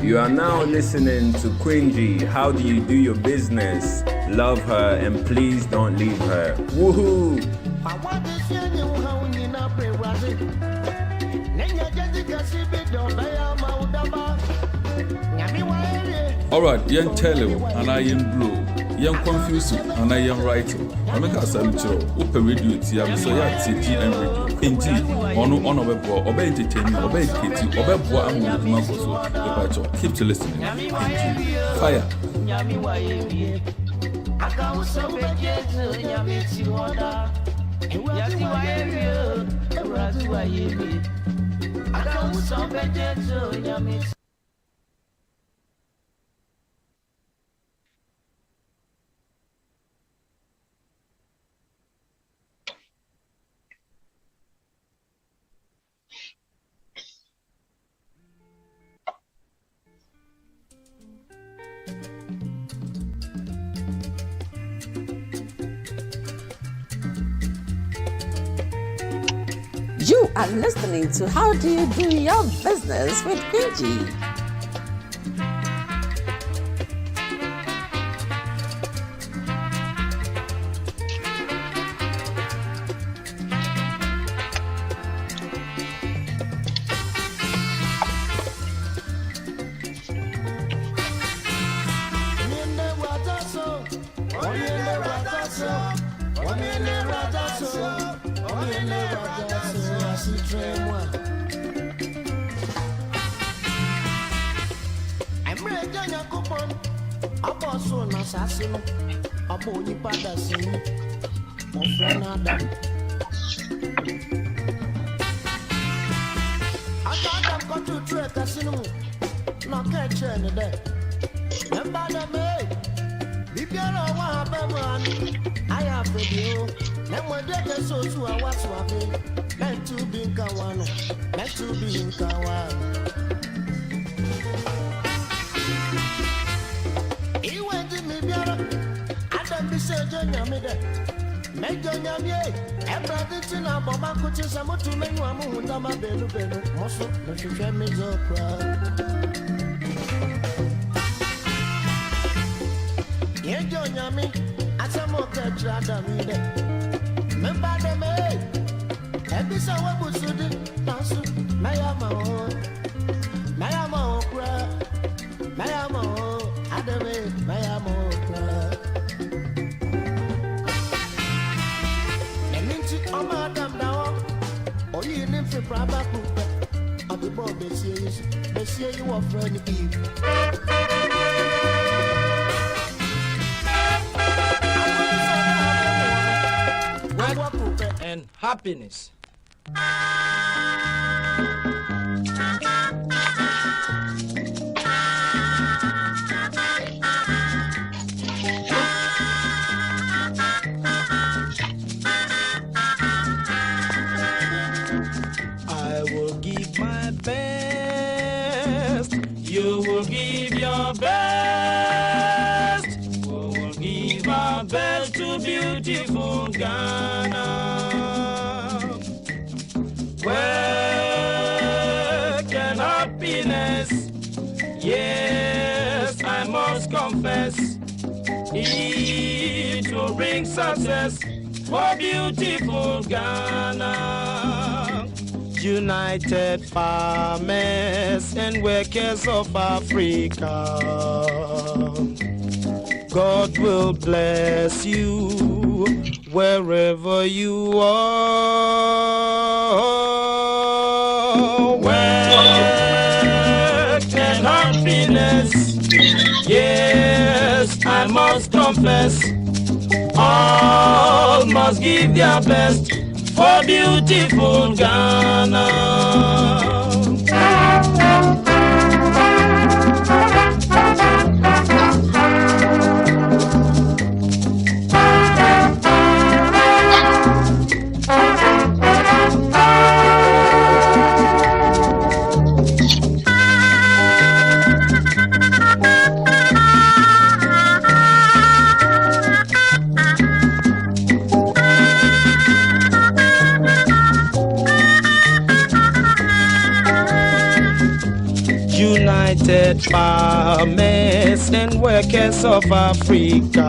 You are now listening to Quingy. How do you do your business? Love her and please don't leave her. Woohoo! Alright, young tell him, and I am blue. Young confuse you, and I am right. I make a sam show. Open radio, TM, so yeah, TG and radio. Quingy, on a web or obey entertaining, obey Kitty, obey boy, and Mamma. Keep to listening. Quingy. Fire. You are listening to How Do You Do Your Business with Quingy. And happiness. I will give my best. You will give your best. We will give our best to beautiful Ghana. Work and happiness, yes, I must confess, it will bring success for beautiful Ghana. United farmers and workers of Africa, God will bless you wherever you are. Work and happiness, yes, I must confess, all must give their best for beautiful Ghana. United Farmers and Workers of Africa.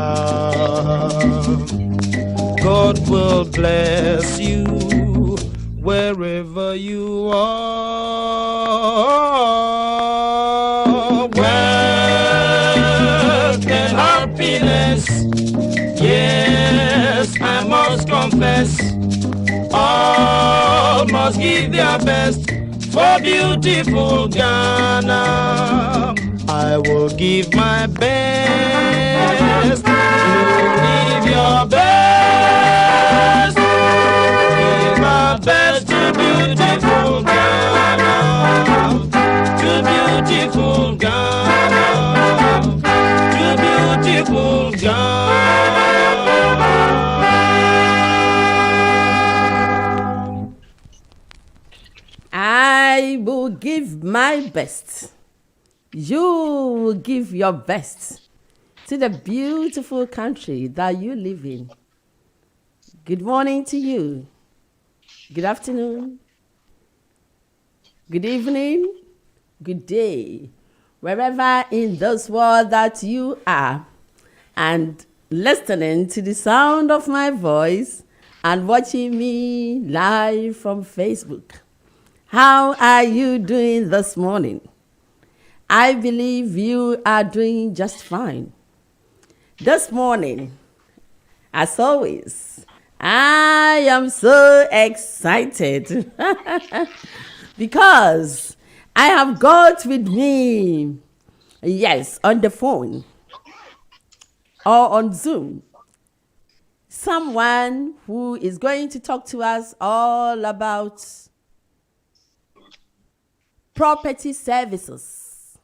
God will bless you wherever you are. Wealth and happiness, yes, I must confess. All must give their best for beautiful Ghana. I will give my best. You give your best. Give my best to beautiful Ghana. To beautiful Ghana. To beautiful Ghana. I will give my best. You will give your best to the beautiful country that you live in. Good morning to you. Good afternoon. Good evening. Good day. Wherever in this world that you are and listening to the sound of my voice and watching me live from Facebook. How are you doing this morning? I believe you are doing just fine. This morning, as always, I am so excited because I have got with me, yes, on the phone or on Zoom, someone who is going to talk to us all about property services,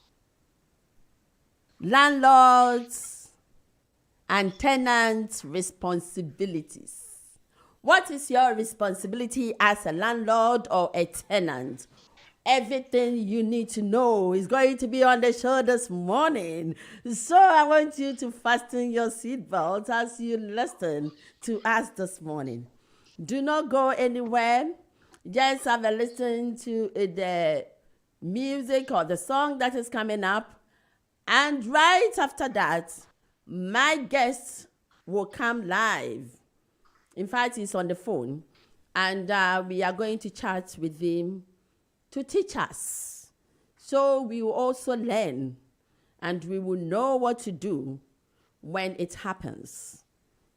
landlords and tenants' responsibilities. What is your responsibility as a landlord or a tenant? Everything you need to know is going to be on the show this morning. So I want you to fasten your seatbelt as you listen to us this morning. Do not go anywhere. Just have a listen to the music or the song that is coming up, and right after that my guest will come live. In fact, he's on the phone, and we are going to chat with him to teach us, so we will also learn and we will know what to do when it happens.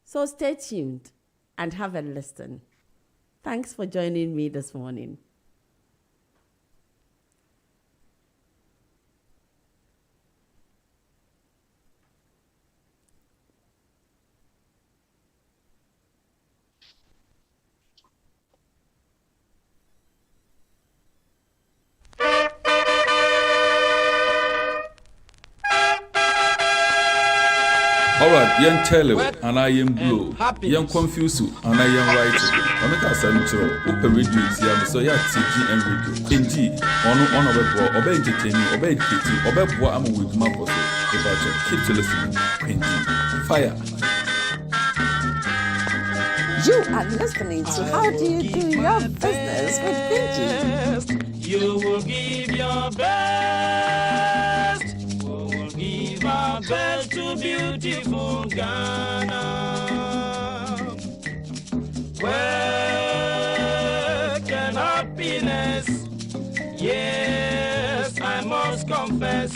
So stay tuned and have a listen. Thanks for joining me this morning. Alright, young tell and I am blue, young confuse and I am right. I make a sancho, open radio, so yeah, TG and radio. NG, on a web or obey entertaining, obey kitty, obey what I'm with my boss. Keep to listening. NG, fire. You are listening to How Do You Do Your Business with Quincy. You will give your best. We will give our best to beautiful Ghana. Work and happiness, yes, I must confess.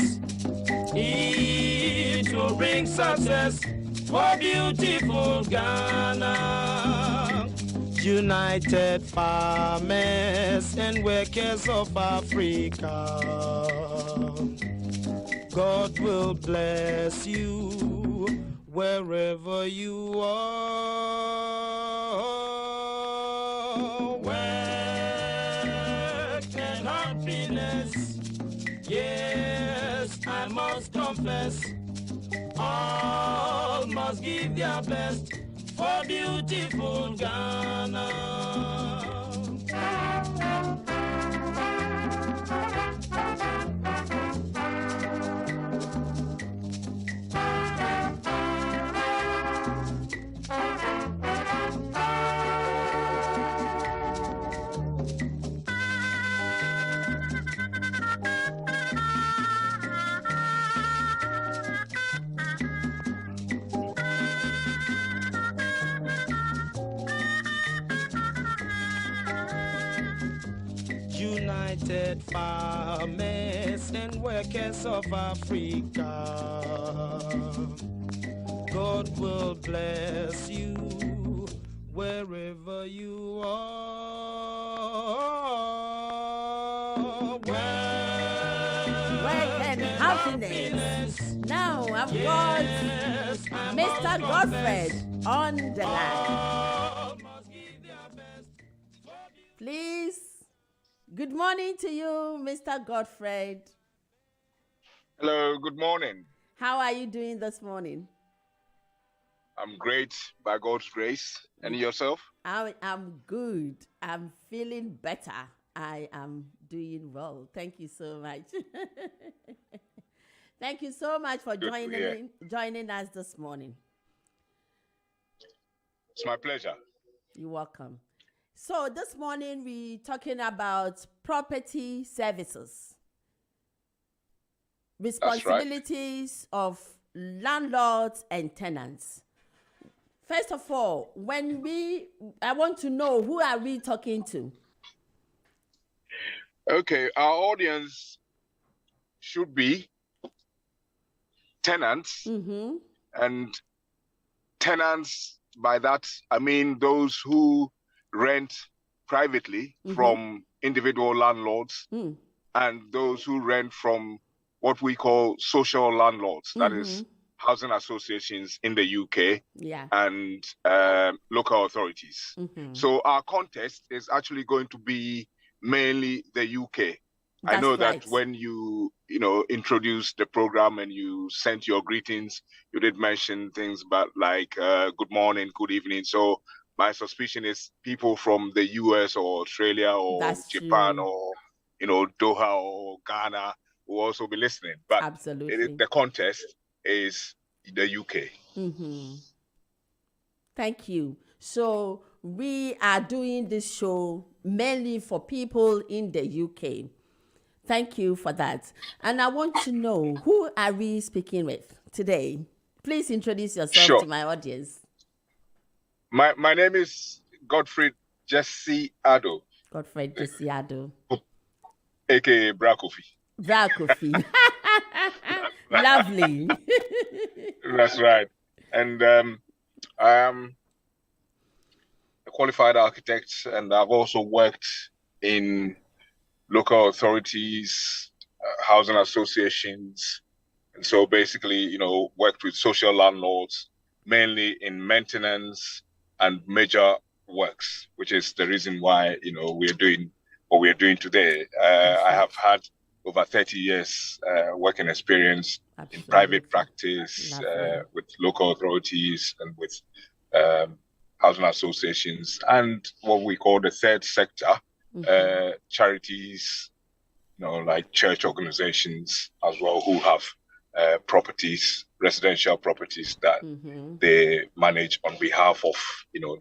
It will bring success for beautiful Ghana. United Farmers and Workers of Africa. God will bless you wherever you are. Work and happiness, yes, I must confess. All must give their best for beautiful Ghana. dedicated farmers and workers of Africa. God will bless you wherever you are. Work and happiness. Now I've got Mr. Godfred on the line. Please, good morning to you, Mr. Godfred. Hello, good morning. How are you doing this morning? I'm great by God's grace. And yourself? I'm good. I'm feeling better. I am doing well. Thank you so much. Thank you so much for joining us this morning. It's my pleasure. You're welcome. So this morning we're talking about property services. Responsibilities of landlords and tenants. First of all, I want to know, who are we talking to? Okay, our audience should be tenants. Mm-hmm. And tenants, by that, I mean those who rent privately from individual landlords and those who rent from what we call social landlords, that is housing associations in the UK and local authorities. So our contest is actually going to be mainly the UK. I know that when you introduced the program and you sent your greetings, you did mention things about like good morning, good evening. So my suspicion is people from the US or Australia or Japan or Doha or Ghana will also be listening. But absolutely, the contest is the UK. Thank you. So we are doing this show mainly for people in the UK. Thank you for that. And I want to know, who are we speaking with today? Please introduce yourself to my audience. My name is Godfred Jesse Addo. Godfred Jesse Addo. AKA Brakofi. Brakofi. Lovely. That's right. And I am a qualified architect, and I've also worked in local authorities, housing associations, and so basically, worked with social landlords, mainly in maintenance and major works, which is the reason why, we're doing what we're doing today. I have had over 30 years working experience in private practice with local authorities and with housing associations and what we call the third sector, charities, like church organizations as well, who have properties, residential properties that they manage on behalf of,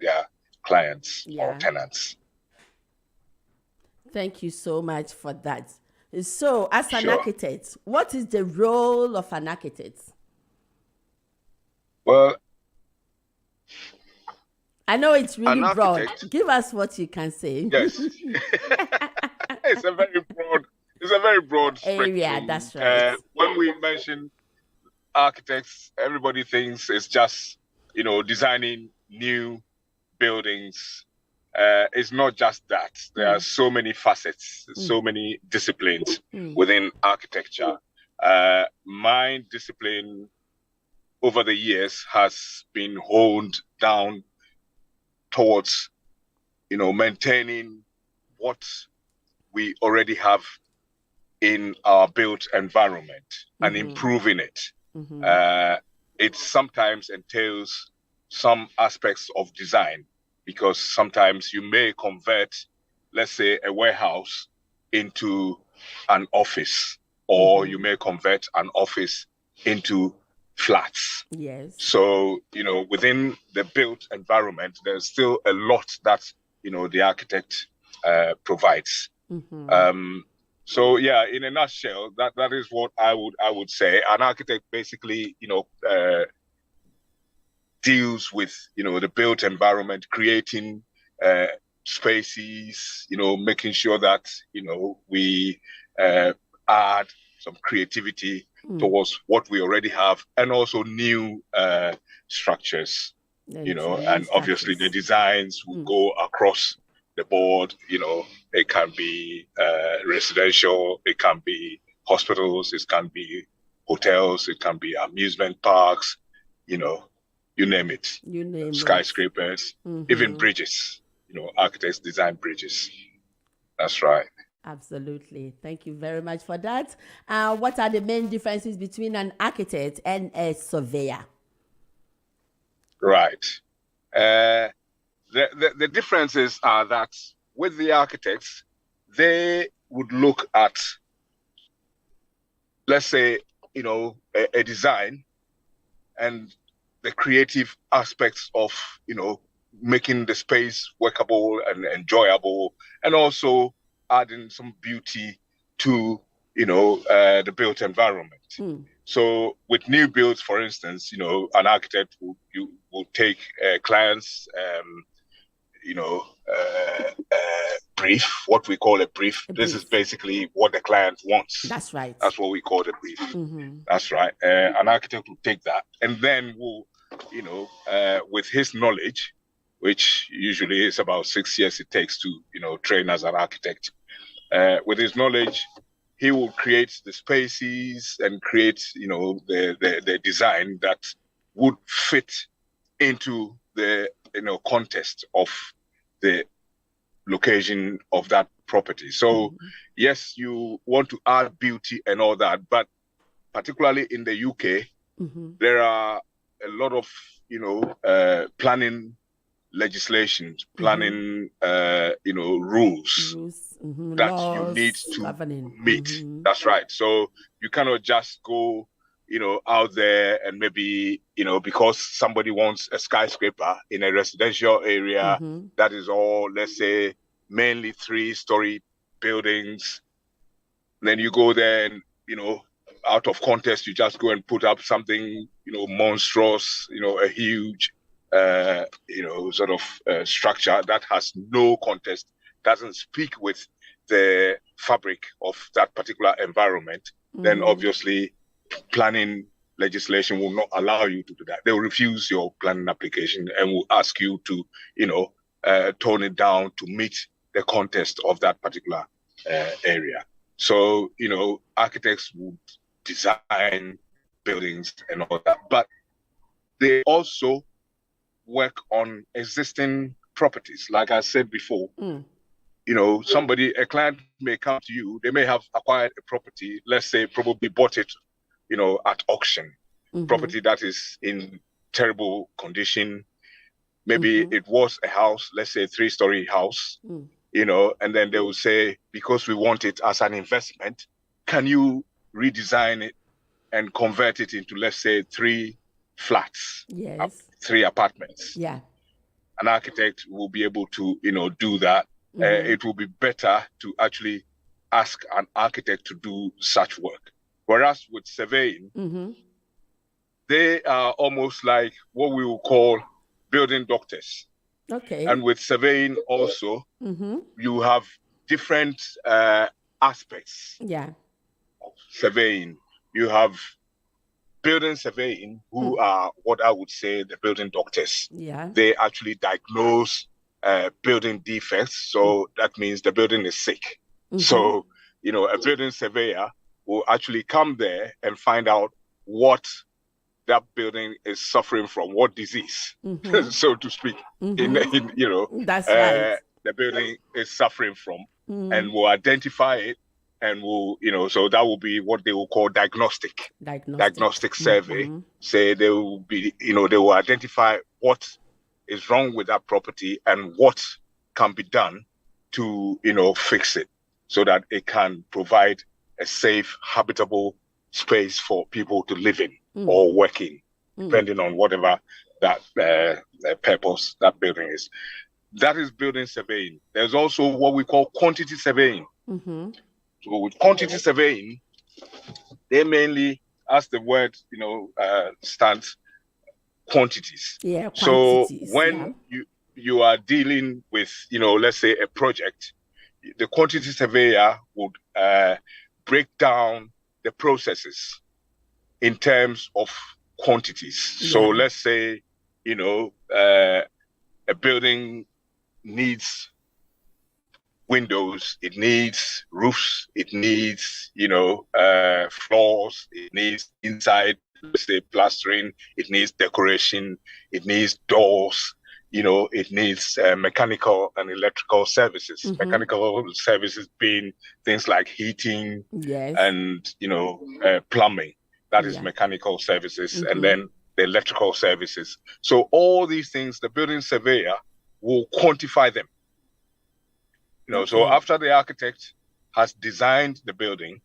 their clients or tenants. Thank you so much for that. So, as an architect, what is the role of an architect? Well, I know it's really broad. Give us what you can say. Yes. It's a very broad area. Spectrum. That's right. When we mention architects, everybody thinks it's just, designing new buildings. It's not just that. There are so many facets, so many disciplines within architecture. My discipline over the years has been honed down towards, maintaining what we already have in our built environment and improving it. It sometimes entails some aspects of design, because sometimes you may convert, let's say, a warehouse into an office, or you may convert an office into flats. Yes. So, within the built environment, there's still a lot that, the architect provides. So yeah, in a nutshell, that is what I would say. An architect basically, deals with, the built environment, creating spaces, making sure that, we add some creativity towards what we already have, and also new structures, and obviously the designs will go across the board. It can be residential, it can be hospitals, it can be hotels, it can be amusement parks, you name it. Skyscrapers, even bridges. Architects design bridges. That's right. Absolutely. Thank you very much for that. What are the main differences between an architect and a surveyor? Right. The differences are that with the architects, they would look at, let's say, a design and the creative aspects of, making the space workable and enjoyable, and also adding some beauty to, the built environment. So with new builds, for instance, an architect will take clients, brief, what we call a brief. This is basically what the client wants. That's right. That's what we call the brief. That's right. An architect will take that and then will, with his knowledge, which usually is about 6 years it takes to, train as an architect. With his knowledge, he will create the spaces and create, the design that would fit into the, context of the location of that property. So yes, you want to add beauty and all that, but particularly in the UK, there are a lot of, planning legislation, planning, rules that laws, you need to meet. That's right. So you cannot just go, out there and maybe, because somebody wants a skyscraper in a residential area that is all, let's say, mainly 3-story buildings. Then you go there and, out of context, you just go and put up something, monstrous, a huge, sort of structure that has no context, doesn't speak with the fabric of that particular environment. Then obviously planning legislation will not allow you to do that. They will refuse your planning application and will ask you to, tone it down to meet the context of that particular area. So, architects would design buildings and all that, but they also work on existing properties. Like I said before, a client may come to you, they may have acquired a property, let's say probably bought it, at auction, property that is in terrible condition. Maybe it was a house, let's say a 3-story house, and then they will say, because we want it as an investment, can you redesign it and convert it into, let's say, 3 flats, 3 apartments? Yeah. An architect will be able to, do that. It will be better to actually ask an architect to do such work. Whereas with surveying, they are almost like what we will call building doctors. Okay. And with surveying also, you have different aspects of surveying. You have building surveying, who are what I would say the building doctors. Yeah. They actually diagnose building defects. So that means the building is sick. So, a building surveyor will actually come there and find out what that building is suffering from, what disease, so to speak, That's right. the building is suffering from, and will identify it, and will, so that will be what they will call diagnostic survey. Say they will be, they will identify what is wrong with that property and what can be done to, fix it so that it can provide a safe, habitable space for people to live in or work in, depending on whatever that purpose that building is. That is building surveying. There's also what we call quantity surveying. So with quantity surveying, they mainly, as the word stands, quantities. Yeah. So Quantities, when you are dealing with, let's say a project, the quantity surveyor would break down the processes in terms of quantities. So let's say, a building needs windows, it needs roofs, it needs, floors, it needs inside, let's say plastering, it needs decoration, it needs doors, it needs mechanical and electrical services. Mechanical services being things like heating and, plumbing. That is mechanical services. And then the electrical services. So all these things, the building surveyor will quantify them. So after the architect has designed the building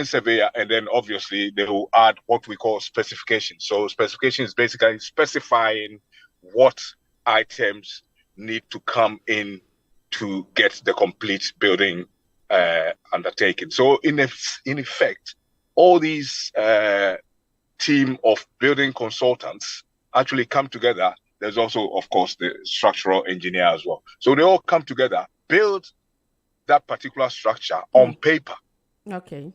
surveyor, and then obviously they will add what we call specification. So specification is basically specifying what items need to come in to get the complete building undertaken. So in effect, all these team of building consultants actually come together. There's also, of course, the structural engineer as well. So they all come together, build that particular structure on paper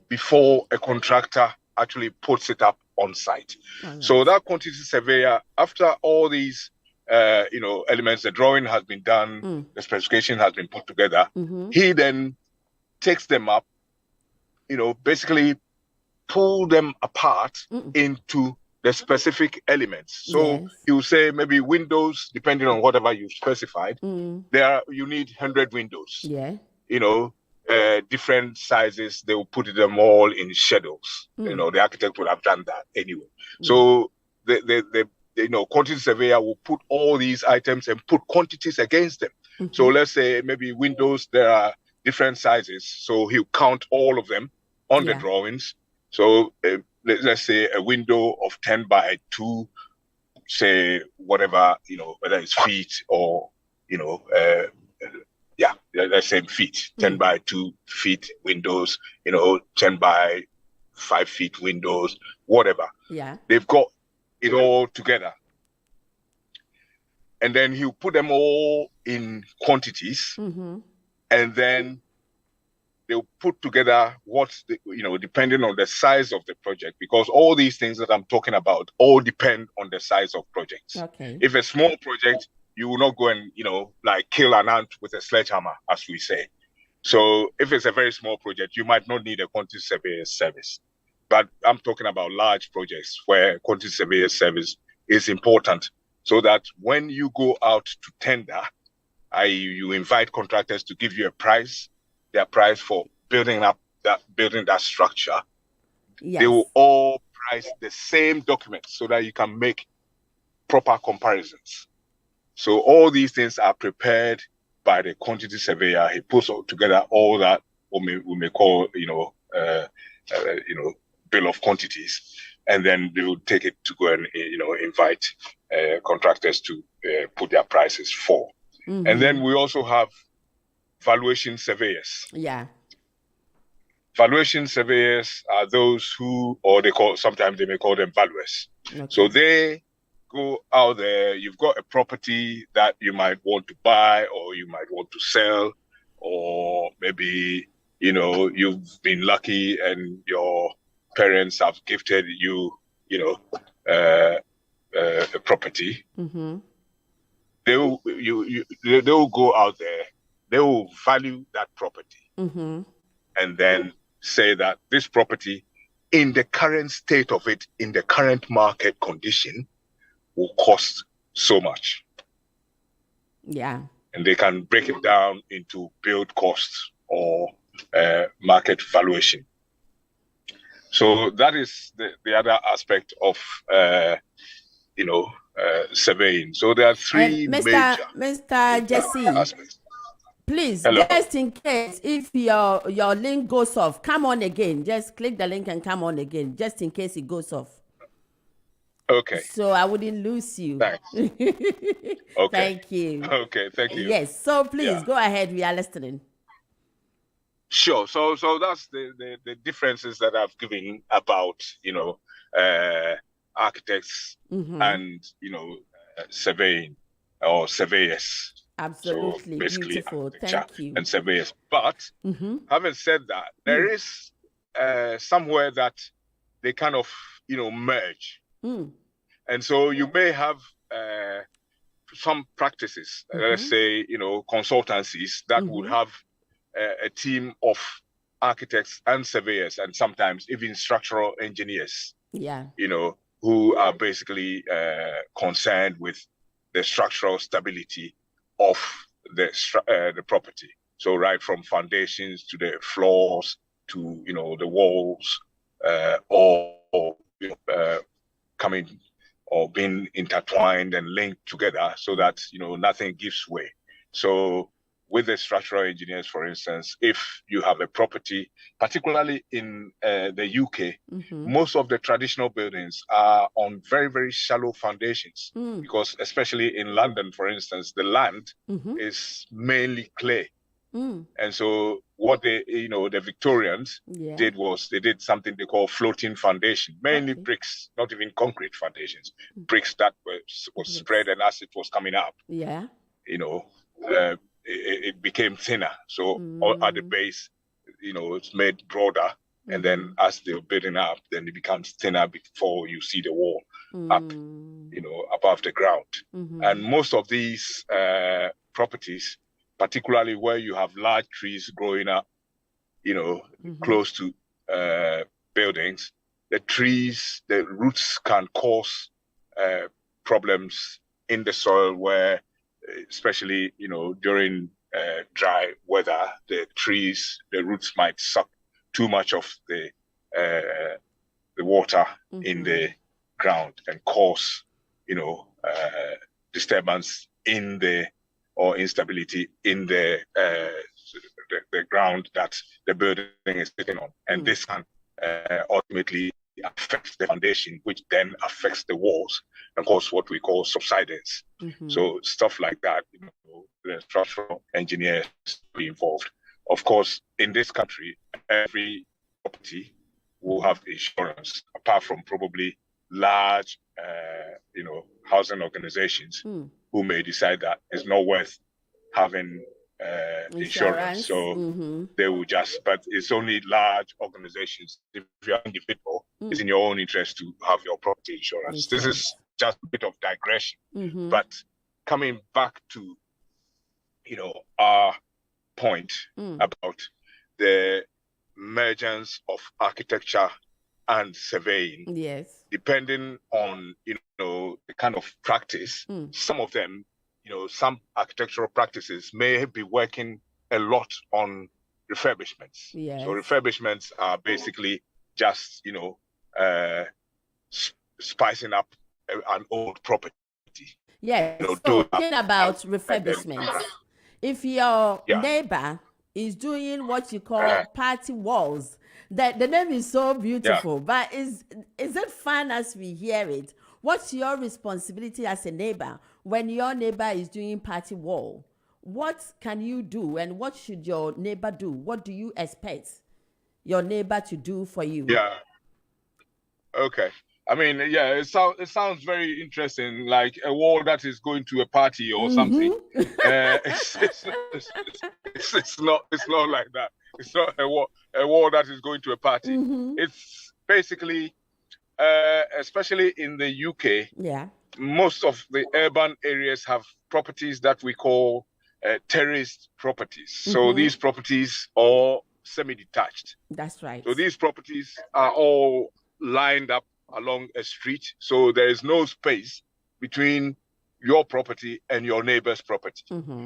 before a contractor actually puts it up on site. So that quantity surveyor, after all these elements, the drawing has been done, the specification has been put together, he then takes them up, basically pull them apart into the specific elements. So you say maybe windows, depending on whatever you've specified, you need 100 windows. Different sizes, they will put them all in schedules. The architect would have done that anyway. So the quantity surveyor will put all these items and put quantities against them. So let's say maybe windows, there are different sizes. So he'll count all of them on the drawings. So let's say a window of 10 by 2, say whatever, whether it's feet or, let's say feet, 10 by 2 feet windows, 10 by 5 feet windows, whatever. They've got it all together. And then he'll put them all in quantities, and then they'll put together depending on the size of the project, because all these things that I'm talking about all depend on the size of projects. If a small project, you will not go and, kill an ant with a sledgehammer, as we say. So if it's a very small project, you might not need a quantity surveyor service. But I'm talking about large projects where quantity surveyor service is important, so that when you go out to tender, you invite contractors to give you a price, their price for building that structure. They will all price the same document so that you can make proper comparisons. So all these things are prepared by the quantity surveyor. He puts together all that we may call bill of quantities, and then they will take it to go and invite contractors to put their prices for. And then we also have valuation surveyors. Valuation surveyors are those who, sometimes they may call them valuers. So they go out there. You've got a property that you might want to buy, or you might want to sell, or maybe you've been lucky and your parents have gifted you a property. They will go out there, they will value that property, and then say that this property, in the current state of it, in the current market condition, will cost so much. And they can break it down into build costs or market valuation. So that is the other aspect of surveying. So there are three major Mr. Jesse aspects. Please, Hello. just in case if your link goes off, come on again. Just click the link and come on again, just in case it goes off. Okay. So I wouldn't lose you. Thanks. Okay. Thank you. Okay, thank you. Yes. So please go ahead. We are listening. Sure. So that's the differences that I've given about architects and surveying. or surveyors. Absolutely So basically beautiful. architecture Thank you. and surveyors. But having said that, there is somewhere that they kind of, merge. And so you may have some practices, let's say, consultancies that would have a team of architects and surveyors, and sometimes even structural engineers, who are basically concerned with the structural stability of the property. So right from foundations to the floors to the walls, or coming or being intertwined and linked together so that nothing gives way. So with the structural engineers, for instance, if you have a property, particularly in the UK, most of the traditional buildings are on very, very shallow foundations, because especially in London, for instance, the land is mainly clay. And so what the Victorians did was they did something they call floating foundation, mainly bricks, not even concrete foundations, bricks that was spread, and as it was coming up, it became thinner. So at the base, it's made broader. And then as they're building up, then it becomes thinner before you see the wall up, above the ground. And most of these properties, particularly where you have large trees growing up, close to buildings, the roots can cause problems in the soil where, especially, during dry weather, the roots might suck too much of the water in the ground and cause, disturbance or instability in the ground that the building is sitting on. And this can ultimately affect the foundation, which then affects the walls and cause what we call subsidence. So stuff like that, the structural engineers be involved. Of course, in this country, every property will have insurance, apart from probably large, housing organizations who may decide that it's not worth having insurance. So they will but it's only large organizations. If you're individual, it's in your own interest to have your property insurance. This is just a bit of digression. But coming back to, our point about the emergence of architecture and surveying, depending on the kind of practice, some of them, some architectural practices may be working a lot on refurbishments. So refurbishments are basically just spicing up an old property. Talking about refurbishments, if your neighbor is doing what you call party walls, the name is so beautiful, but is it fun as we hear it? What's your responsibility as a neighbor when your neighbor is doing party wall? What can you do, and what should your neighbor do? What do you expect your neighbor to do for you? Okay. I mean, it sounds very interesting, like a wall that is going to a party or something. It's not like that. It's not a wall that is going to a party. It's basically, especially in the UK, most of the urban areas have properties that we call terraced properties. So these properties are semi-detached. That's right. So these properties are all lined up along a street, so there is no space between your property and your neighbor's property.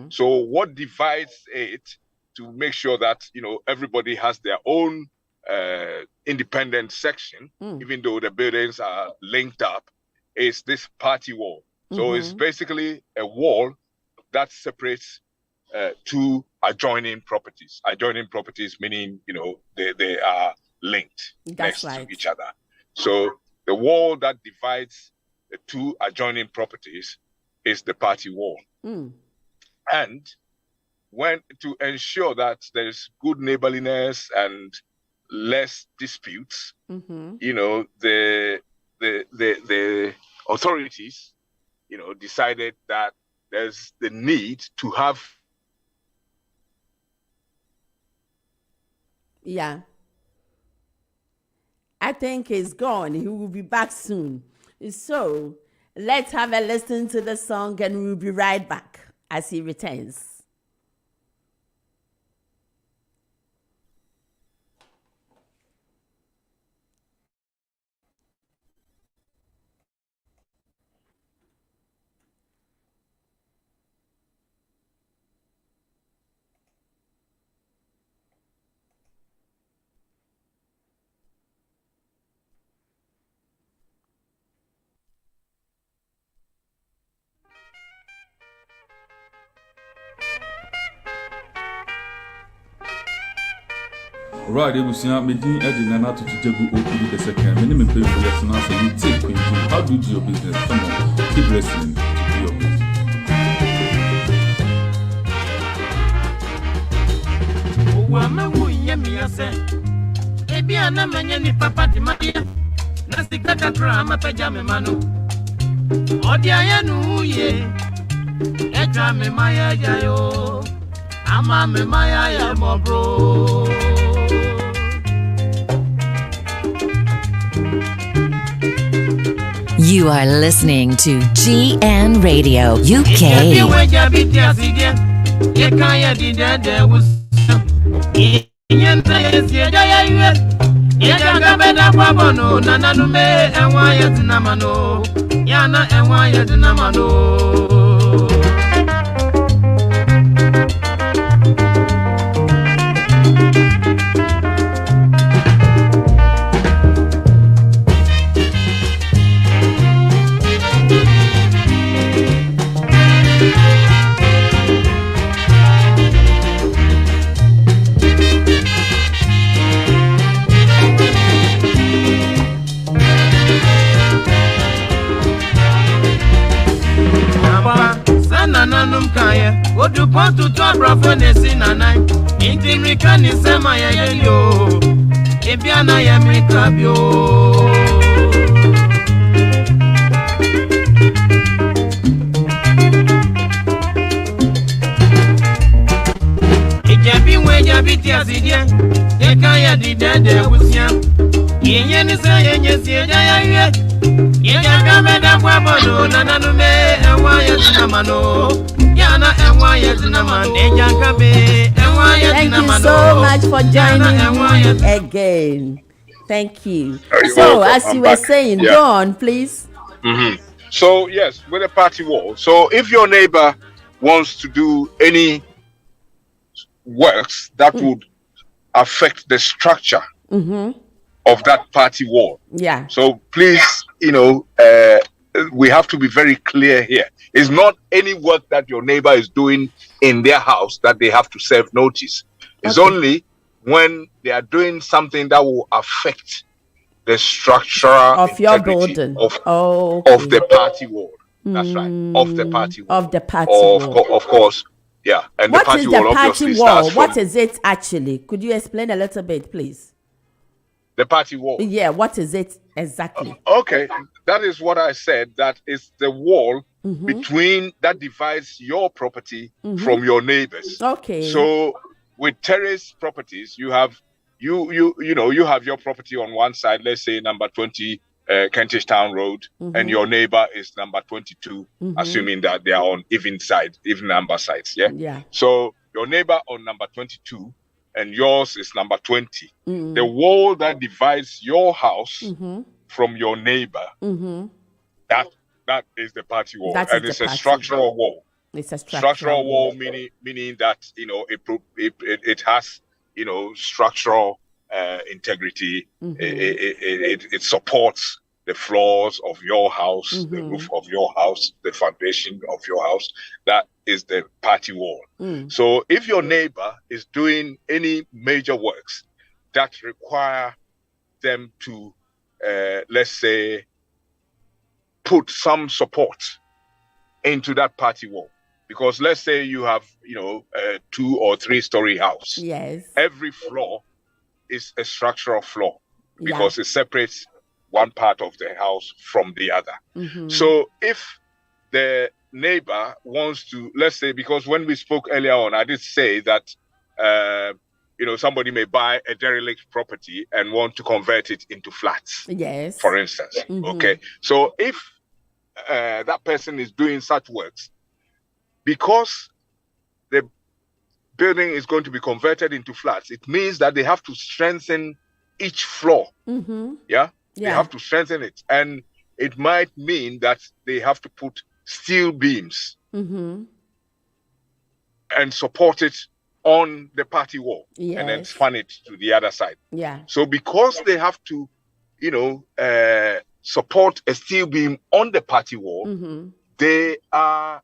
So what divides it to make sure that everybody has their own independent section, even though the buildings are linked up, is this party wall. So it's basically a wall that separates two adjoining properties. Adjoining properties meaning they are linked next to each other. So the wall that divides the two adjoining properties is the party wall. And to ensure that there's good neighborliness and less disputes, the authorities, decided that there's the need to have. Yeah. I think he's gone. He will be back soon. So let's have a listen to the song and we'll be right back as he returns. Right, ebusua medin Eddie Nana to Jagu Oku the second. Many me pay for yes now so you take Queen G. How do you do your business? Come on, keep listening to do your business. Wama wuye miyase Ebi ana menye ni papa di madia Nasi kaka krama peja me manu Odi ayanu uye Eja me maya ya yo Ama me maya ya mo bro You are listening to GN Radio UK. Nanum kaya, odu pontu to bravo nesi nanai. Inti mika ni sema ya yelio, ebiana ya mika bio. Ejabi weja biti asidia, ekaya di dede usia. Yenye ni se yenye si eja ya yue. Yenye kameda kwa bono nananume ewa ya zinamano. Yana ewa ya zinamano. Eja kame ewa ya zinamano. Thank you so much for joining me again. Thank you. So, welcome. as you were saying, go on, please. Mm-hmm. So, yes, with a party wall. So, if your neighbor wants to do any works that would affect the structure of that party wall. Yeah. So, please, we have to be very clear here. It's not any work that your neighbor is doing in their house that they have to serve notice. It's only when they are doing something that will affect the structural of your building of the party wall. That's right. Of the party wall. Of the party wall. Of course. Yeah. And What the party is the wall party obviously wall? starts What from is it actually? Could you explain a little bit, please? the party wall. Yeah, what is it exactly? Okay. That is what I said. That is the wall between that divides your property from your neighbors. Okay. So with terrace properties, you have you have your property on one side, let's say number 20 Kentish Town Road, and your neighbor is number 22, assuming that they are on even number sides. Yeah. So your neighbor on number 22 and yours is number 20. The wall that divides your house from your neighbor, that is the party wall, and it's a structural wall. It's a structural wall, meaning that it has structural integrity. It supports the floors of your house, the roof of your house, the foundation of your house. That is the party wall. So if your neighbor is doing any major works that require them to, let's say, put some support into that party wall, because let's say you have, a 2 or 3 story house. Yes. Every floor is a structural floor because it separates one part of the house from the other. So if the neighbor wants to, let's say, because when we spoke earlier on, I did say that, somebody may buy a derelict property and want to convert it into flats. Yes. For instance. Okay. So if that person is doing such works, because the building is going to be converted into flats, it means that they have to strengthen each floor. Yeah? They have to strengthen it. And it might mean that they have to put steel beams and support it on the party wall and then span it to the other side. Yeah. So because they have to, support a steel beam on the party wall, they are,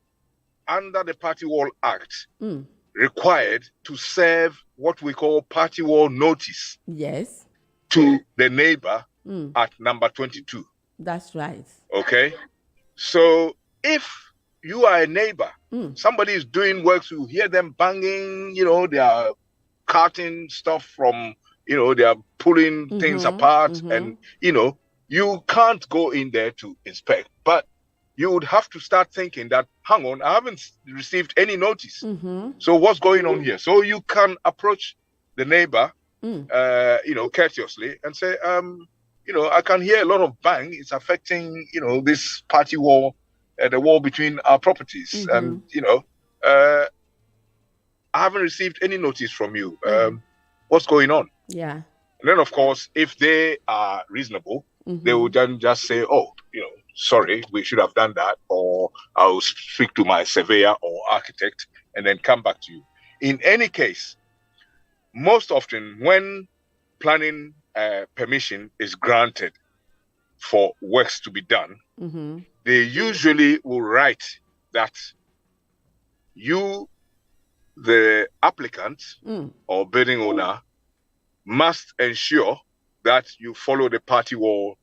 under the Party Wall Act, required to serve what we call party wall notice. Yes. To the neighbor at number 22. That's right. Okay. So if you are a neighbor, somebody is doing works, you hear them banging, they are carting stuff from, they are pulling things apart and, you can't go in there to inspect. But you would have to start thinking that, hang on, I haven't received any notice. So what's going on here? So you can approach the neighbor, courteously and say, I can hear a lot of bang. It's affecting, this party wall, the wall between our properties. And, I haven't received any notice from you. What's going on? Yeah. And then, of course, if they are reasonable, they will then just say, oh, sorry, we should have done that, or I'll speak to my surveyor or architect and then come back to you. In any case, most often when planning permission is granted for works to be done, they usually will write that you, the applicant or building owner, must ensure that you follow the party wall,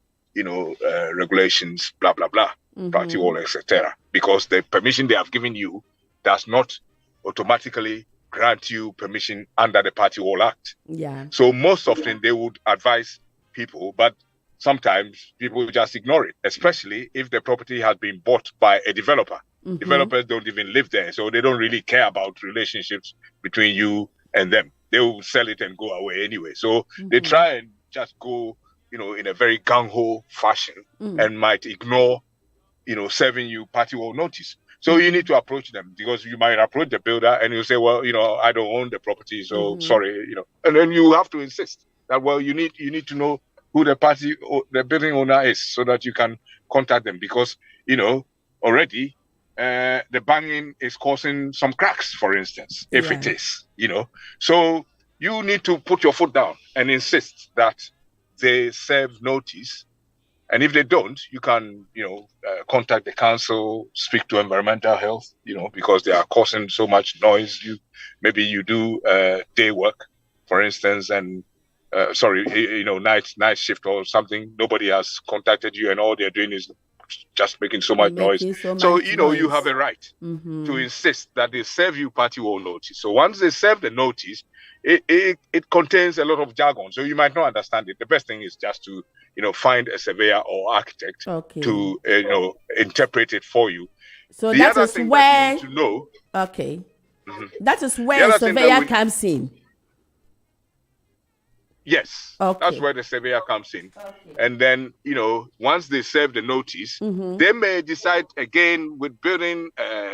regulations, blah, blah, blah, party wall, etc. Because the permission they have given you does not automatically grant you permission under the Party Wall Act. Yeah. So most often they would advise people, but sometimes people just ignore it, especially if the property has been bought by a developer. Developers don't even live there, so they don't really care about relationships between you and them. They will sell it and go away anyway. So they try and just go, in a very gung-ho fashion and might ignore, serving you party wall notice. So you need to approach them, because you might approach the builder and you say, well, I don't own the property, so sorry, and then you have to insist that, well, you need to know who the building owner is so that you can contact them, because, already the banging is causing some cracks, for instance, if it is, So you need to put your foot down and insist that they serve notice. And if they don't, you can, contact the council, speak to environmental health, because they are causing so much noise. Maybe you do day work, for instance, and night shift or something. Nobody has contacted you, and all they're doing is just making so much noise. So you have a right to insist that they serve you party wall notice. So once they serve the notice, it contains a lot of jargon, so you might not understand it. The best thing is just to find a surveyor or architect to interpret it for you. So the that other is thing where that you need to know. Okay. That is where a surveyor comes in. Yes, that's where the surveyor comes in. And then, once they serve the notice, they may decide again with building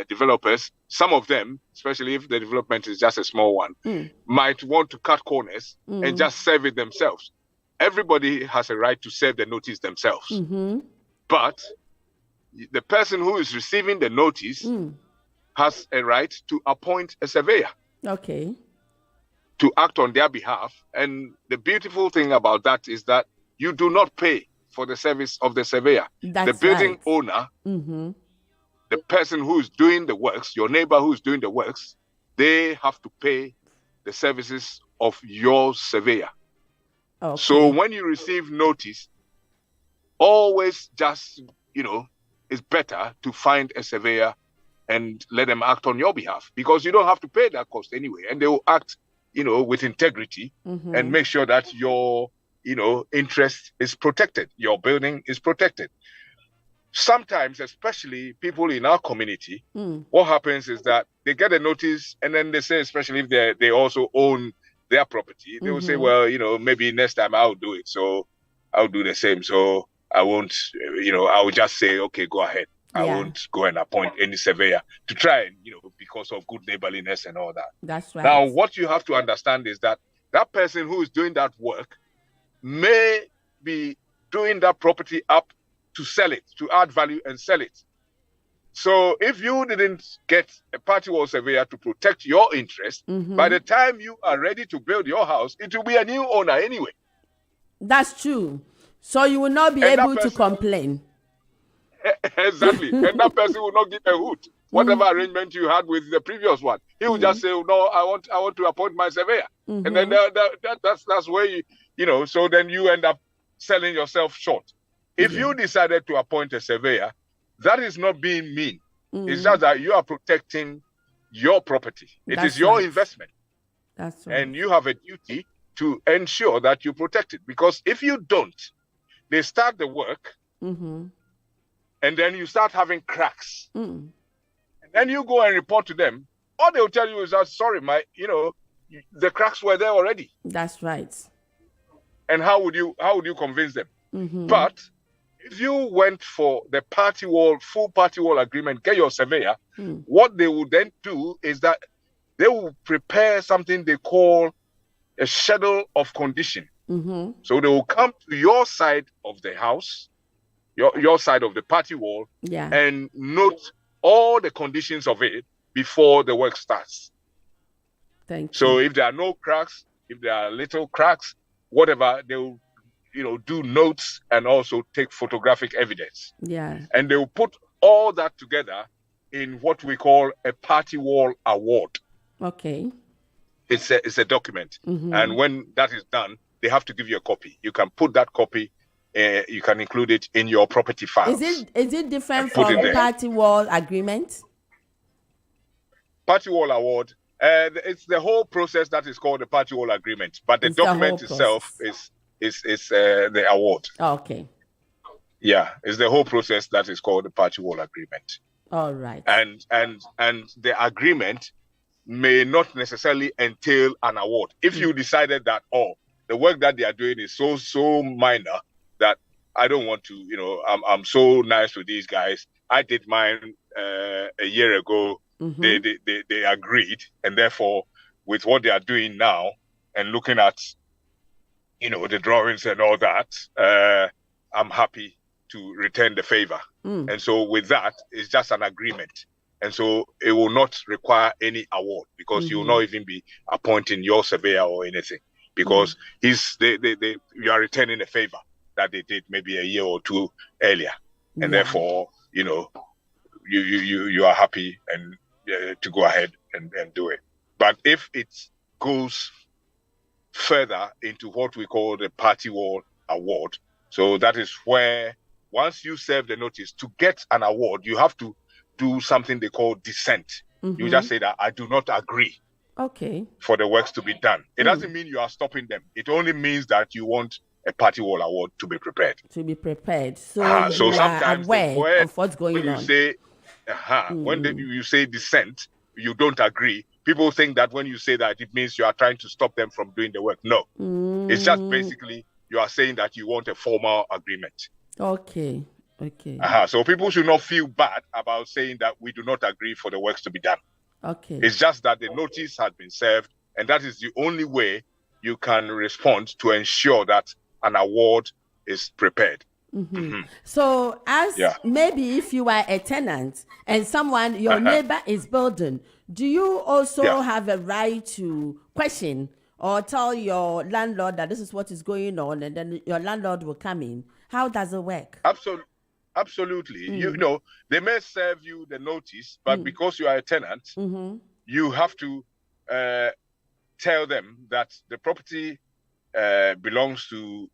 developers. Some of them, especially if the development is just a small one, might want to cut corners and just serve it themselves. Everybody has a right to serve the notice themselves. But the person who is receiving the notice has a right to appoint a surveyor. Okay. To act on their behalf. And the beautiful thing about that is that you do not pay for the service of the surveyor. The building owner, the person who is doing the works, your neighbor who is doing the works, they have to pay the services of your surveyor. Okay. So when you receive notice, always just, it's better to find a surveyor and let them act on your behalf, because you don't have to pay that cost anyway. And they will act with integrity and make sure that your, interest is protected. Your building is protected. sometimes, especially people in our community, what happens is that they get a notice and then they say, especially if they also own their property, they will say, well, maybe next time I'll do it. So I'll do the same. So I won't, I will just say, okay, go ahead. I won't go and appoint any surveyor to try and, because of good neighborliness and all that. That's right. Now, what you have to understand is that that person who is doing that work may be doing that property up to sell it, to add value and sell it. So if you didn't get a party wall surveyor to protect your interest, by the time you are ready to build your house, it will be a new owner anyway. That's true. So you will not be able to complain. Exactly. And that person will not give a hoot. Whatever arrangement you had with the previous one, he will just say, no, I want to appoint my surveyor. And then that's where so then you end up selling yourself short. If you decided to appoint a surveyor, that is not being mean. It's just that you are protecting your property. It is your investment. That's right. And you have a duty to ensure that you protect it. Because if you don't, they start the work and then you start having cracks. And then you go and report to them. All they'll tell you is that, sorry, the cracks were there already. That's right. And how would you convince them? But if you went for the full party wall agreement, get your surveyor, what they will then do is that they will prepare something they call a schedule of condition. So they will come to your side of the house, your side of the party wall, and note all the conditions of it before the work starts. Thank you. So if there are no cracks, if there are little cracks, whatever, they will do notes and also take photographic evidence. And they will put all that together in what we call a party wall award. Okay. It's a document. And when that is done, they have to give you a copy. You can put that copy, you can include it in your property files. Is it different from party wall agreement? Party wall award, it's the whole process that is called the party wall agreement. But the document itself is the award. Okay. Yeah, it's the whole process that is called the party wall agreement. All right. And the agreement may not necessarily entail an award. If you decided that, the work that they are doing is so minor that I don't want to, I'm so nice to these guys. I did mine a year ago. They agreed, and therefore, with what they are doing now and looking at the drawings and all that, I'm happy to return the favor. And so with that, it's just an agreement. And so it will not require any award because you will not even be appointing your surveyor or anything because you are returning a favor that they did maybe a year or two earlier. And therefore, you are happy and to go ahead and do it. But if it goes further into what we call the party wall award, so that is where once you serve the notice to get an award, you have to do something they call dissent. You just say that I do not agree for the works to be done. It doesn't mean you are stopping them. It only means that you want a party wall award to be prepared. So you are aware of what's going on. When you say dissent, you don't agree. People think that when you say that, it means you are trying to stop them from doing the work. No. It's just basically you are saying that you want a formal agreement. Okay. So people should not feel bad about saying that we do not agree for the works to be done. Okay. It's just that the notice has been served, and that is the only way you can respond to ensure that an award is prepared. So maybe if you are a tenant and your neighbor is building, do you also have a right to question or tell your landlord that this is what is going on, and then your landlord will come in? How does it work? Absolutely. They may serve you the notice, but because you are a tenant, you have to tell them that the property belongs to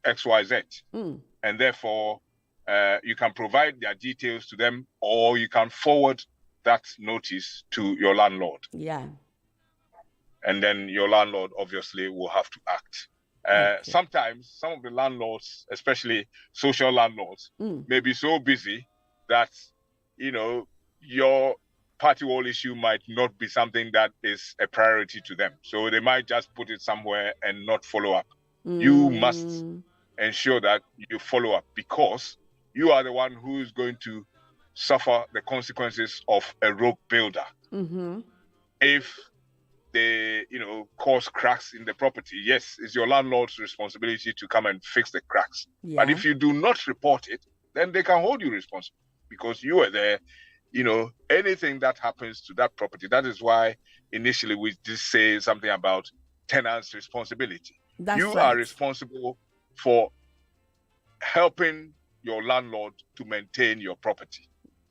XYZ. And therefore, you can provide their details to them, or you can forward that notice to your landlord. Yeah. And then your landlord obviously will have to act. Sometimes some of the landlords, especially social landlords, may be so busy that, your party wall issue might not be something that is a priority to them. So they might just put it somewhere and not follow up. You must ensure that you follow up, because you are the one who is going to suffer the consequences of a rogue builder. If they, cause cracks in the property, yes, it's your landlord's responsibility to come and fix the cracks. Yeah. But if you do not report it, then they can hold you responsible because you were there. Anything that happens to that property. That is why initially we just say something about tenants' responsibility. You are responsible for helping your landlord to maintain your property.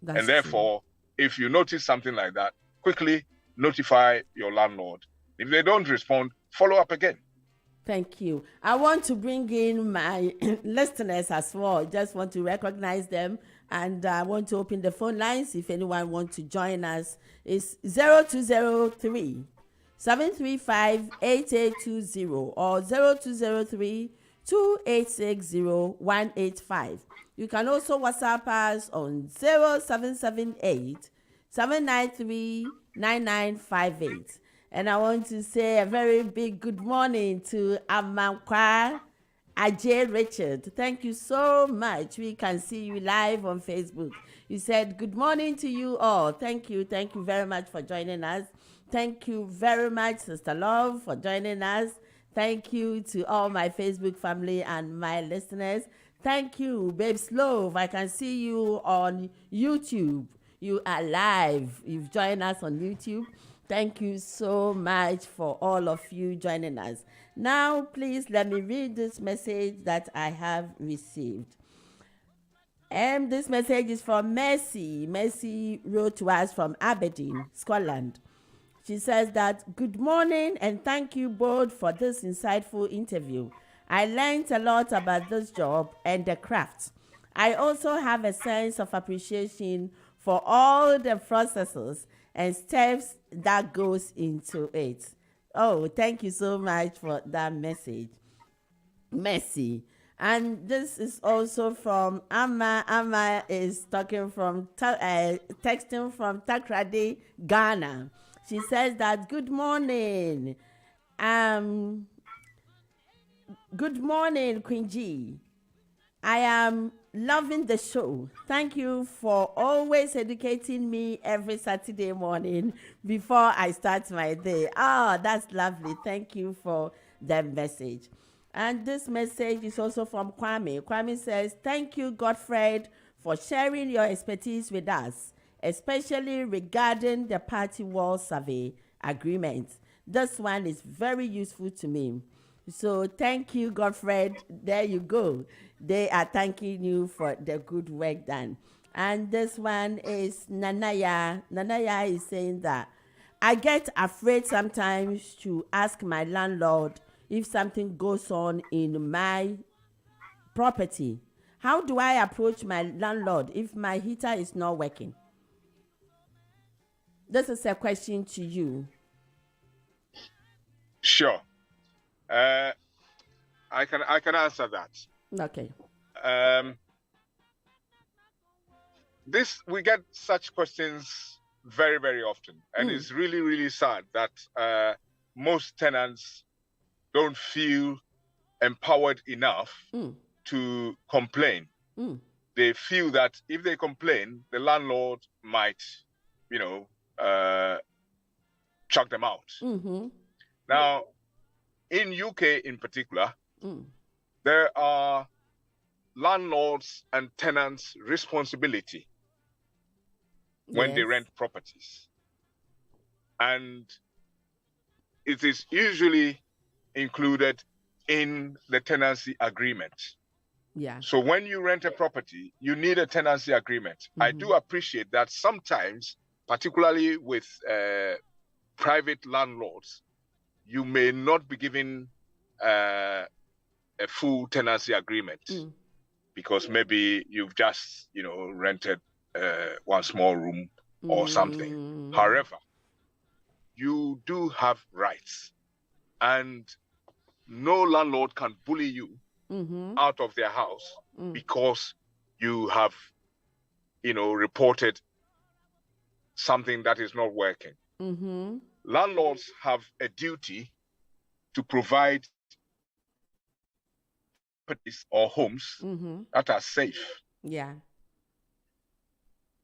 And therefore, if you notice something like that, quickly notify your landlord. If they don't respond, follow up again. Thank you. I want to bring in my listeners as well. Just want to recognize them, and I want to open the phone lines. If anyone wants to join us, it's 0203 735 8820 or 0203 2860 185. You can also WhatsApp us on 0778 793 9958. And I want to say a very big good morning to Amankwa Ajay Richard. Thank you so much. We can see you live on Facebook. You said good morning to you all. Thank you. Thank you very much for joining us. Thank you very much, Sister Love, for joining us. Thank you to all my Facebook family and my listeners. Thank you, Babes Love. I can see you on YouTube. You are live. You've joined us on YouTube. Thank you so much for all of you joining us. Now, please let me read this message that I have received. And this message is from Mercy. Mercy wrote to us from Aberdeen, Scotland. She says that, good morning and thank you both for this insightful interview. I learned a lot about this job and the craft. I also have a sense of appreciation for all the processes and steps that goes into it. Oh, thank you so much for that message, Mercy. And this is also from Amma. Amma is texting from Takrady, Ghana. She says that, good morning. Good morning, Queen G. I am loving the show. Thank you for always educating me every Saturday morning before I start my day. Oh, that's lovely. Thank you for that message. And this message is also from Kwame. Kwame says, thank you, Godfred, for sharing your expertise with us, especially regarding the party wall survey agreement. This one is very useful to me. So thank you, Godfred. There you go. They are thanking you for the good work done. And this one is Nanaya. Nanaya is saying that, I get afraid sometimes to ask my landlord if something goes on in my property. How do I approach my landlord if my heater is not working? This is a question to you. Sure. I can answer that. Okay. We get such questions very, very often, and it's really, really sad that most tenants don't feel empowered enough to complain. They feel that if they complain, the landlord might, chuck them out. Now, in UK in particular, there are landlords and tenants' responsibility when they rent properties. And it is usually included in the tenancy agreement. Yeah. So when you rent a property, you need a tenancy agreement. I do appreciate that sometimes, particularly with private landlords, you may not be given a full tenancy agreement because maybe you've just, rented one small room or something. However, you do have rights, and no landlord can bully you out of their house because you have, reported something that is not working. Landlords have a duty to provide properties or homes that are safe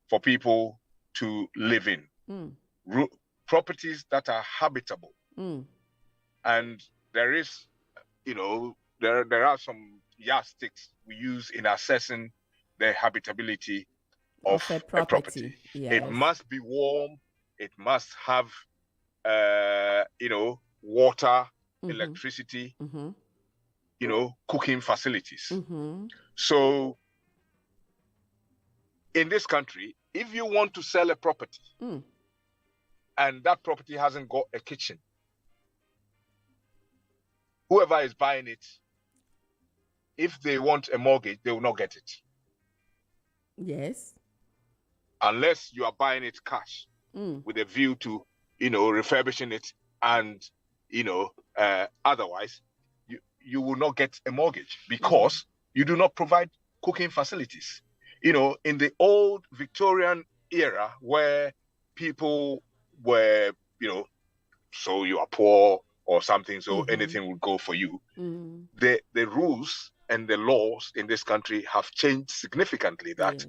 for people to live in. Properties that are habitable. And there is, there are some yardsticks we use in assessing the habitability of a property. Yes. It must be warm. It must have, water, electricity, cooking facilities. So in this country, if you want to sell a property and that property hasn't got a kitchen, whoever is buying it, if they want a mortgage, they will not get it. Yes. Unless you are buying it cash with a view to, refurbishing it and, otherwise, you will not get a mortgage because you do not provide cooking facilities. In the old Victorian era where people were, so you are poor or something, so anything would go for you. The rules and the laws in this country have changed significantly that,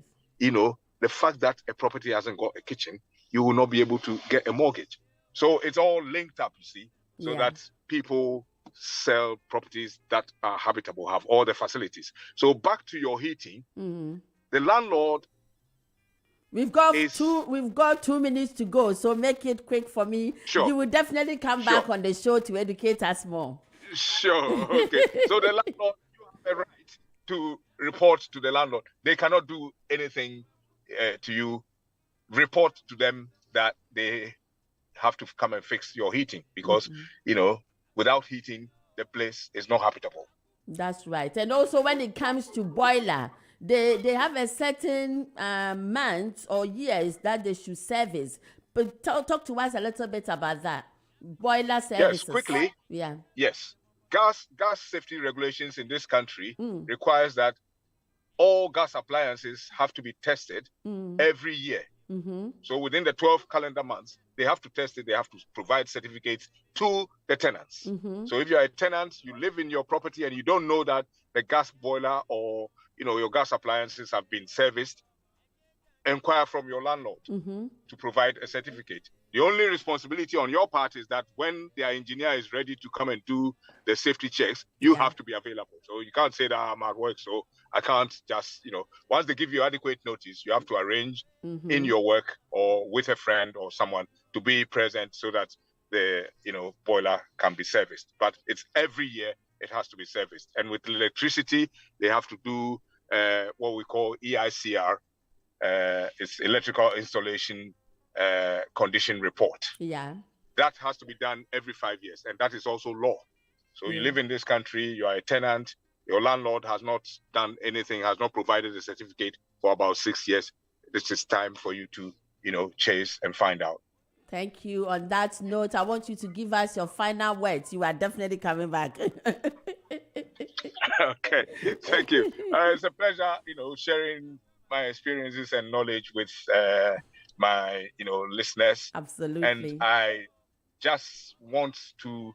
the fact that a property hasn't got a kitchen, you will not be able to get a mortgage. So it's all linked up, you see, so that people sell properties that are habitable, have all the facilities. So back to your heating, the landlord. We've got 2 minutes to go, so make it quick for me. Sure. You will definitely come back on the show to educate us more. Sure. Okay. So the landlord, you have the right to report to the landlord. They cannot do anything to you. Report to them that they have to come and fix your heating because, without heating, the place is not habitable. That's right. And also when it comes to boiler, they have a certain months or years that they should service. But talk to us a little bit about that. Boiler services. Yes, quickly. Yeah. Yes. Gas safety regulations in this country requires that all gas appliances have to be tested every year. So within the 12 calendar months, they have to test it. They have to provide certificates to the tenants. So if you're a tenant, you live in your property and you don't know that the gas boiler or your gas appliances have been serviced, inquire from your landlord to provide a certificate. The only responsibility on your part is that when their engineer is ready to come and do the safety checks, you have to be available. So you can't say that I'm at work, so I can't just, once they give you adequate notice, you have to arrange in your work or with a friend or someone to be present so that the, boiler can be serviced. But it's every year it has to be serviced. And with electricity, they have to do what we call EICR. It's electrical installation condition report. Yeah. That has to be done every 5 years, and that is also law. So you live in this country, you are a tenant, your landlord has not done anything, has not provided a certificate for about 6 years. This is time for you to, chase and find out. Thank you. On that note, I want you to give us your final words. You are definitely coming back. Okay, thank you. It's a pleasure, sharing my experiences and knowledge with my, listeners. Absolutely. And I just want to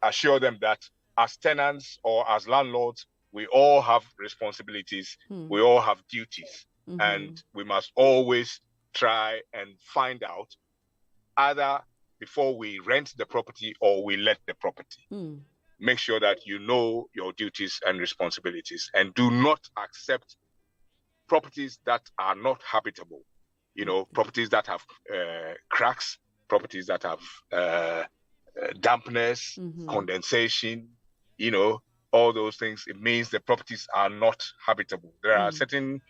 assure them that as tenants or as landlords, we all have responsibilities. We all have duties. And we must always try and find out either before we rent the property or we let the property. Make sure that you know your duties and responsibilities and do not accept properties that are not habitable. Properties that have cracks, properties that have dampness, condensation, all those things. It means the properties are not habitable. There are certain,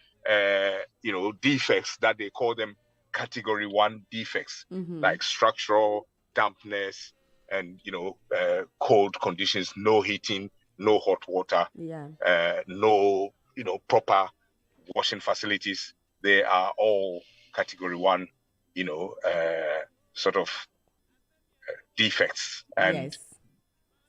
defects that they call them category 1 defects, like structural dampness and, cold conditions, no heating, no hot water, no, proper washing facilities. They are all category 1, sort of defects. And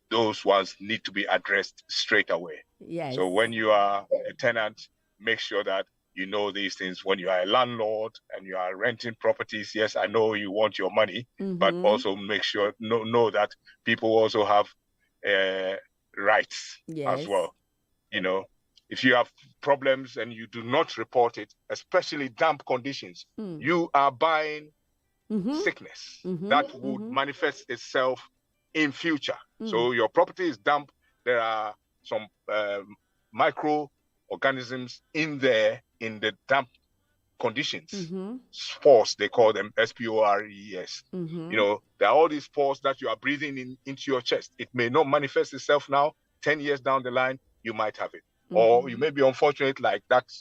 those ones need to be addressed straight away. Yes. So when you are a tenant, make sure that you know these things. When you are a landlord and you are renting properties, yes, I know you want your money, but also make sure know that people also have rights as well. You know, if you have problems and you do not report it, especially damp conditions, you are buying sickness that would manifest itself in future. So your property is damp. There are some microorganisms in there in the damp conditions. Spores, they call them spores. You know, there are all these spores that you are breathing into your chest. It may not manifest itself now. 10 years down the line, you might have it. Or you may be unfortunate like that,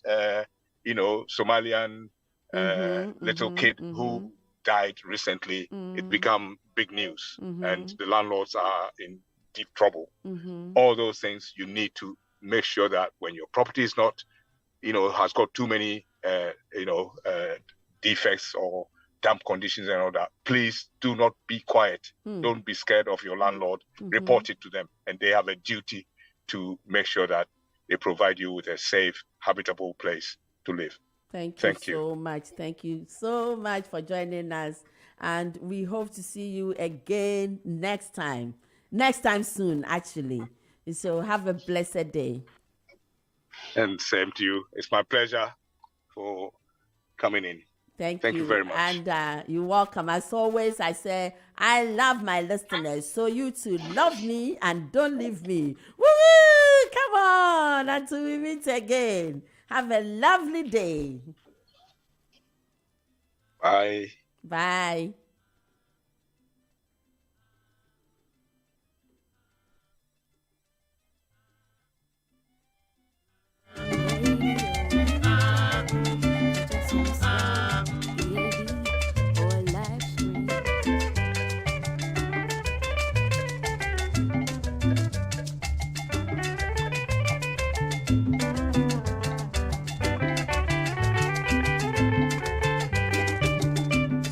you know, Somalian little kid who died recently. It became big news and the landlords are in deep trouble. All those things you need to make sure that when your property is not, you know, has got too many, defects or damp conditions and all that, please do not be quiet. Don't be scared of your landlord. Report it to them, and they have a duty to make sure that they provide you with a safe, habitable place to live. Thank you so much. Thank you so much for joining us. And we hope to see you again next time. Next time soon, actually. So have a blessed day. And same to you. It's my pleasure for coming in. Thank you very much. And you're welcome. As always, I say, I love my listeners. So you too, love me and don't leave me. Woo! Come on. Until we meet again. Have a lovely day. Bye. Bye.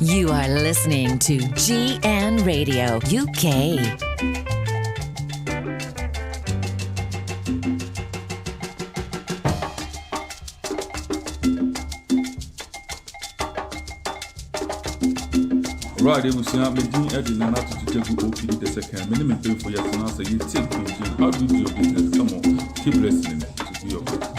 You are listening to GN Radio UK. Right, we see how many edges and how to take OPD the second. Minimum pay for your answer. You take PG. How do you do your business? Come on, keep listening to do your business.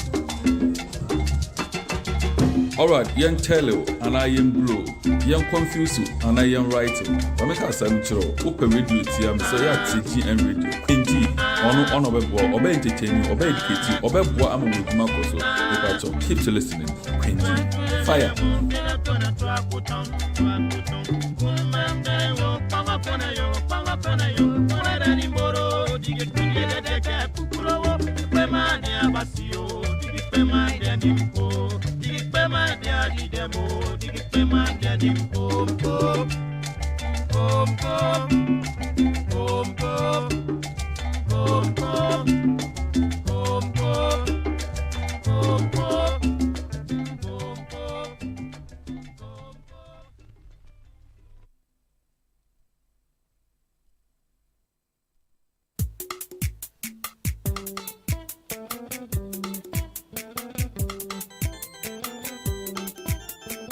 All right, young Tello and I am Bro, young Confuse and I am Writer. I make a Sancho, open radio TM, so yeah, TGN radio. Indeed, on a web or entertaining, or educating, or what I'm with Marcos. Keep to listening. Indeed, fire.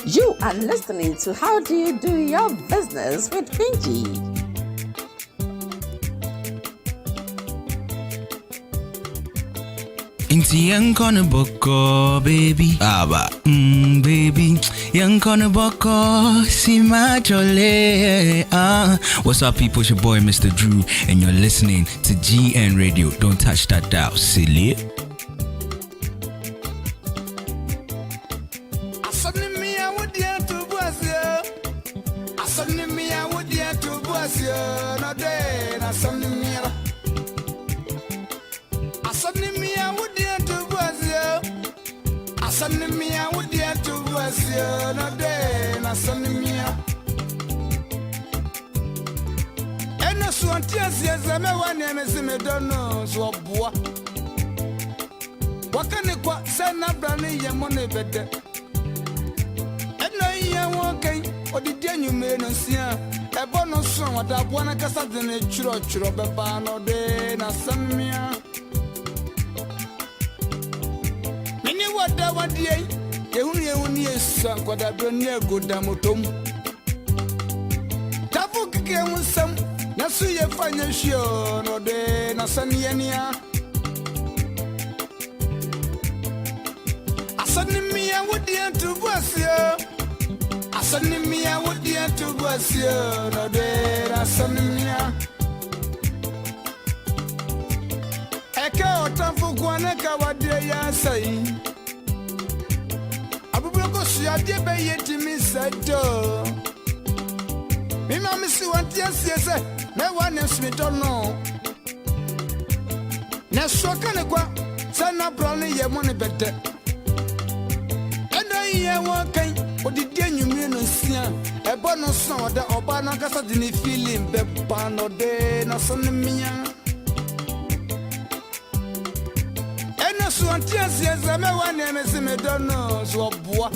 You are listening to How Do You Do Your Business with Quincy. Inti young corner boko baby aba baby young corner boko see my jolly what's up people, it's your boy Mr. Drew and you're listening to GN Radio. Don't touch that dial, silly. odidia nyume no sia ebo no so wadaboa na kasa de ne churo beba no de na samia mini wada wadie ehunu esa kwada bro ne agoda motom tafu kike unsam na su ye fanya hwio no de na sania nia asanimia wodie to buasia asanimia wodie to buasia no de na sanimia eke otafu kwana ka wadie ya sai abubuloko suya de be yetimi sato mi ma mi si wanti asiese me wane smito no na soka ne kwa sana brownie ye mo ne bede enda ye won kan odidi anyumie no sia ebo no so oda oba na kasa de ne feeling be ba no de na so ne mia ena so wanti asiese me wane me si me do no so oboa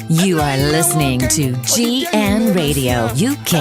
You are listening to GN Radio UK.